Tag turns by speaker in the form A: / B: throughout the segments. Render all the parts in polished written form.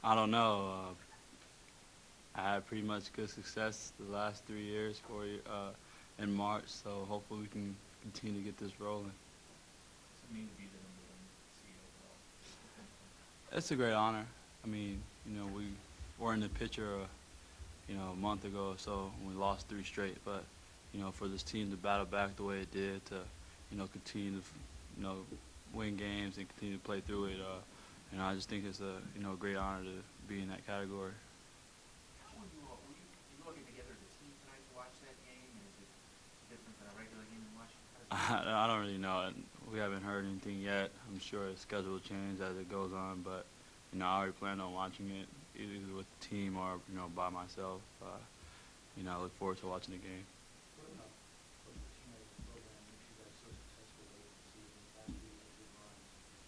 A: I don't know. I had pretty much good success the last 3 years, in March, so hopefully we can continue to get this rolling.
B: Does it mean to be the #1 seed overall?
A: It's a great honor. I mean, we were in the picture, a month ago or so when we lost 3 straight, but, for this team to battle back the way it did, to, continue to, win games and continue to play through it, I just think it's a, great honor to be in that category.
B: How were you looking together as a team tonight to watch that game? And is it different than a regular game in Washington?
A: I don't really know. We haven't heard anything yet. I'm sure the schedule will change as it goes on, but I already plan on watching it either with the team or by myself. I look forward to watching the game.
C: What about what the teammates program makes you guys so successful late in the season? Last year you had good runs.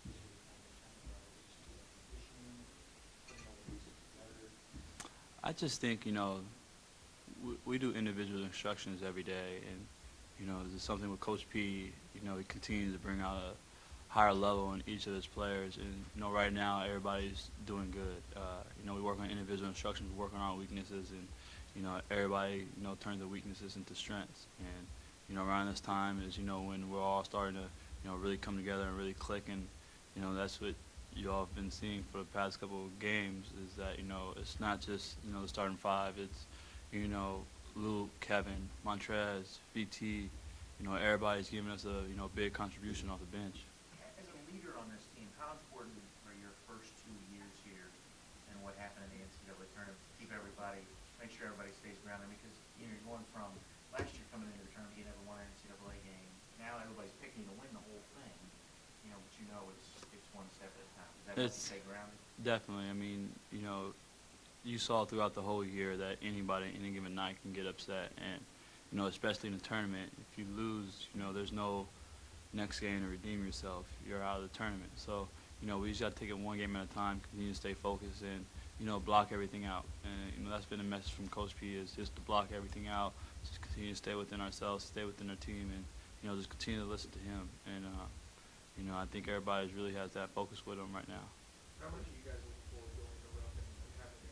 C: This year just too much conditioning, putting all the pieces together.
A: I just think we do individual instructions every day, and there's something with Coach P. He continues to bring out a higher level in each of his players, and right now everybody's doing good. We work on individual instructions, we work on our weaknesses, and everybody turns their weaknesses into strengths. And around this time is when we're all starting to really come together and really click, and that's what you all have been seeing for the past couple of games, is that it's not just the starting five. It's Luke, Kevin, Montrez, VT. Everybody's giving us a big contribution off the bench.
B: As a leader on this team, how important were your first 2 years here and what happened in the NCAA tournament to keep everybody, make sure everybody stays grounded? Because you're going from last year coming into the tournament, you never won an NCAA game. Now everybody's picking to win the whole thing. But it's one step at a time. Does that help you stay grounded?
A: Definitely. I mean, you saw throughout the whole year that anybody, any given night, can get upset, and especially in the tournament, if you lose, there's no next game to redeem yourself. You're out of the tournament. So, we just got to take it one game at a time, continue to stay focused, and block everything out. And that's been a message from Coach P, is just to block everything out, just continue to stay within ourselves, stay within our team, and just continue to listen to him. And I think everybody really has that focus with him right now.
D: How much are you guys looking forward to going to Rupp and having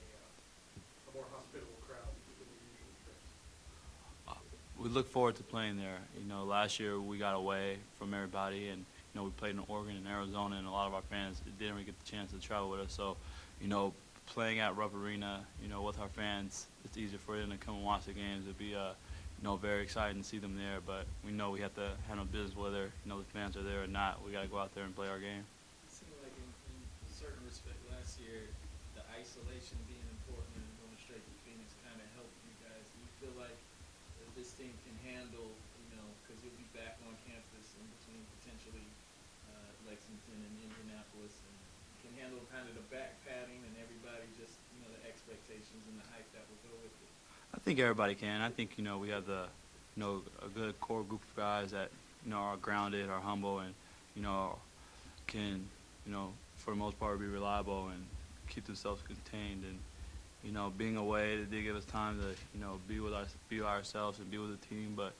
D: a more hospitable crowd than the usual trips?
A: We look forward to playing there. Last year we got away from everybody, and we played in Oregon and Arizona, and a lot of our fans didn't really get the chance to travel with us. So, playing at Rupp Arena, with our fans, it's easier for them to come and watch the games. It'd be, very exciting to see them there. But we know we have to handle business whether the fans are there or not. We got to go out there and play our game.
E: It seemed like in a certain respect last year, the isolation being in Portland and going straight to Phoenix kind of helped you guys. Do you feel like this team can handle, because you'll be back on campus in between potentially Lexington and Indianapolis, and can handle kind of the back padding and everybody just, the expectations and the hype that will go with it?
A: I think everybody can. I think we have a good core group of guys that are grounded, are humble, and can for the most part be reliable and keep themselves contained. And being away, it did give us time to be ourselves and be with the team. But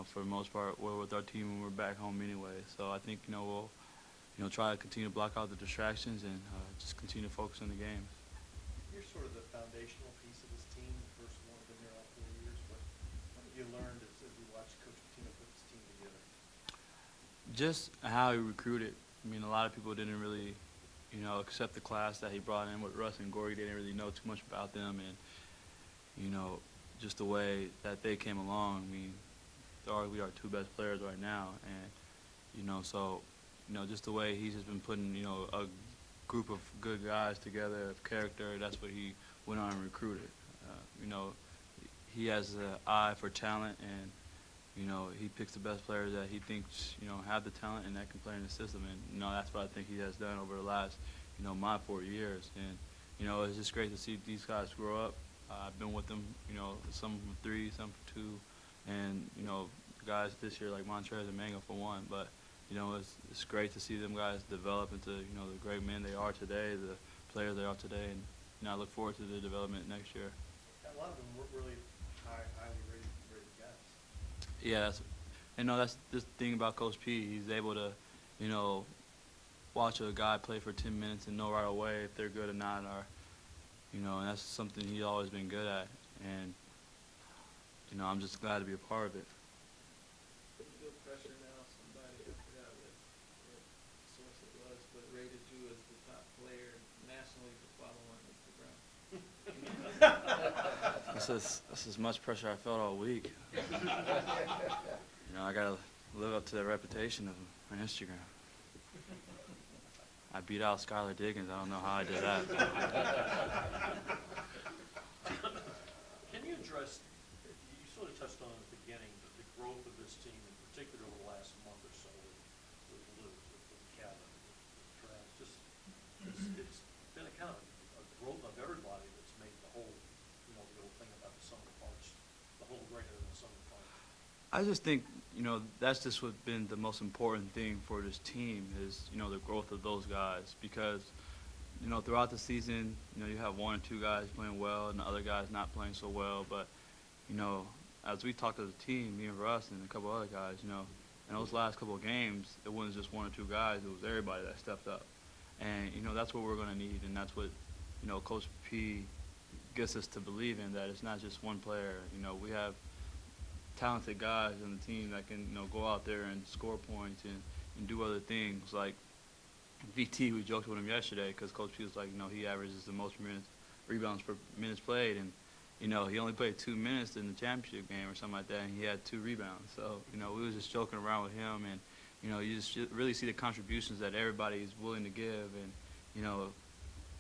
A: for the most part, we're with our team when we're back home anyway. So I think we'll try to continue to block out the distractions and just continue to focus on the game.
C: You're sort of the foundational piece of this team, the first one been here all 4 years. What have you learned as you watch Coach Pitino put this team together?
A: Just how he recruited. I mean, a lot of people didn't really, accept the class that he brought in with Russ and Gorey. They didn't really know too much about them, and just the way that they came along. I mean, they're arguably our 2 best players right now, and so just the way he's just been putting a group of good guys together of character. That's what he went on and recruited. He has an eye for talent, and he picks the best players that he thinks have the talent and that can play in the system. And that's what I think he has done over the last my 4 years. And it's just great to see these guys grow up. I've been with them, some from 3, some from 2, and guys this year like Montrez and Mango for 1. But it's great to see them guys develop into the great men they are today, the players they are today, and I look forward to their development next year.
C: A lot of them were really highly rated guys.
A: Yeah, that's the thing about Coach P. He's able to, watch a guy play for 10 minutes and know right away if they're good or not, or, you know, and that's something he's always been good at. And, you know, I'm just glad to be a part of it.
E: Putting good pressure now. Somebody, I forgot what source it was, but rated you as the top player nationally to follow on Instagram.
A: That's as much pressure I felt all week. You know, I gotta live up to that reputation of my Instagram. I beat out Skylar Diggins. I don't know how I did that.
F: Can you address, you sort of touched on it at the beginning, but the growth of this team, in particular over the last month or so with Lou, with Kevin, with Travis, just, it's been a kind of a growth of everybody that's made the whole, you know, the old thing about the sum of the parts, the whole greater than the sum of the parts.
A: I just think, you know, that's just what's been the most important thing for this team is, you know, the growth of those guys. Because, you know, throughout the season, you know, you have one or two guys playing well and the other guys not playing so well. But, you know, as we talked as a team, me and Russ and a couple other guys, you know, in those last couple of games, it wasn't just one or two guys. It was everybody that stepped up. And, you know, that's what we're going to need. And that's what, you know, Coach P gets us to believe in, that it's not just one player. You know, we have talented guys on the team that can, you know, go out there and score points and do other things. Like VT, we joked with him yesterday because Coach P was like, you know, he averages the most rebounds per minutes played, and, you know, he only played 2 minutes in the championship game or something like that, and he had 2 rebounds. So, you know, we was just joking around with him, and, you know, you just really see the contributions that everybody is willing to give, and, you know,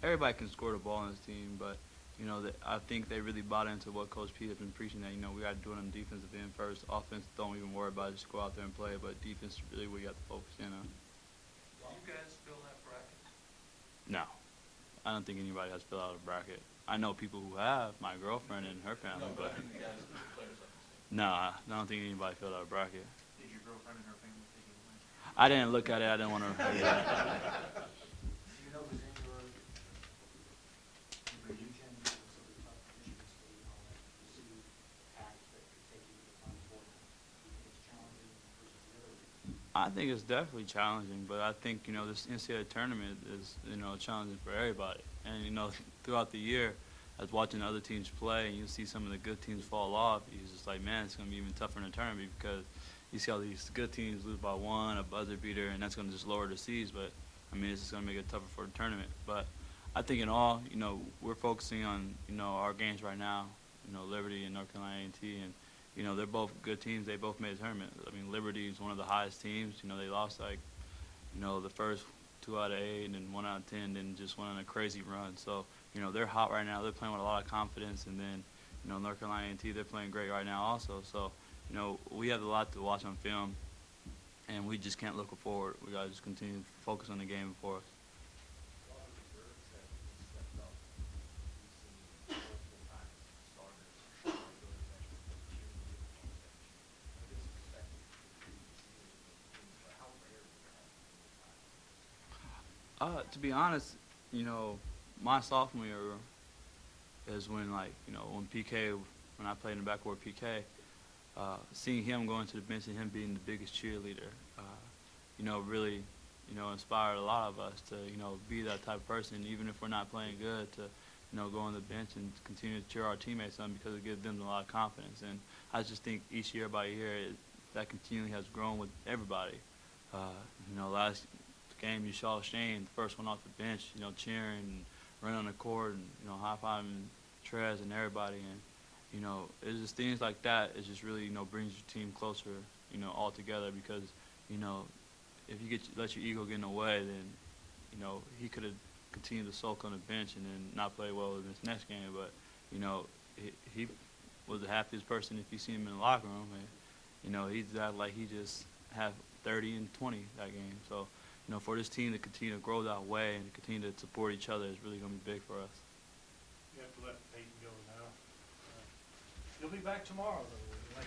A: everybody can score the ball on this team, but, you know, I think they really bought into what Coach P has been preaching, that, you know, we got to do it on the defensive end first. Offense, don't even worry about it. Just go out there and play. But defense is really what you got to focus in on.
B: Do you guys fill that bracket?
A: No. I don't think anybody has filled out a bracket. I know people who have, my girlfriend and her family, but no, I don't think anybody filled out a bracket.
B: Did your girlfriend and her family take it away?
A: I didn't look at it. I didn't want to.
C: Do you know who's in your region, because of the tough Michigan State and all that? You see paths that could take you to the Final Four now. Do you think it's challenging versus the other regions?
A: I think it's definitely challenging, but I think, you know, this NCAA tournament is, you know, challenging for everybody. And, you know, throughout the year, I was watching other teams play, and you see some of the good teams fall off. You're just like, man, it's going to be even tougher in the tournament because you see all these good teams lose by 1, a buzzer beater, and that's going to just lower the seeds. But, I mean, it's just going to make it tougher for the tournament. But I think in all, you know, we're focusing on, you know, our games right now, you know, Liberty and North Carolina A&T, and, you know, they're both good teams. They both made the tournament. I mean, Liberty is one of the highest teams. You know, they lost, like, you know, the first 2 out of 8 and then 1 out of 10, then just went on a crazy run. So, you know, they're hot right now. They're playing with a lot of confidence. And then, you know, North Carolina A&T, they're playing great right now also. So, you know, we have a lot to watch on film, and we just can't look forward. We got to just continue to focus on the game before us. To be honest, you know, my sophomore year is when, like, you know, when I played in the backcourt PK, seeing him going to the bench and him being the biggest cheerleader, you know, really, you know, inspired a lot of us to, you know, be that type of person, even if we're not playing good, to, you know, go on the bench and continue to cheer our teammates on because it gives them a lot of confidence. And I just think each year by year, that continually has grown with everybody. You know, last game you saw Shane, the first one off the bench, you know, cheering and running on the court and, you know, high-fiving Trez and everybody. And, you know, it's just things like that. It just really, you know, brings your team closer, you know, all together because, you know, if you let your ego get in the way, then, you know, he could have continued to sulk on the bench and then not play well in this next game. But, you know, he was the happiest person if you see him in the locker room. And, you know, he's that like he just had 30 and 20 that game. So, you know, for this team to continue to grow that way and to continue to support each other is really going to be big for us.
F: You have to let Peyton go now. You'll be back tomorrow, though.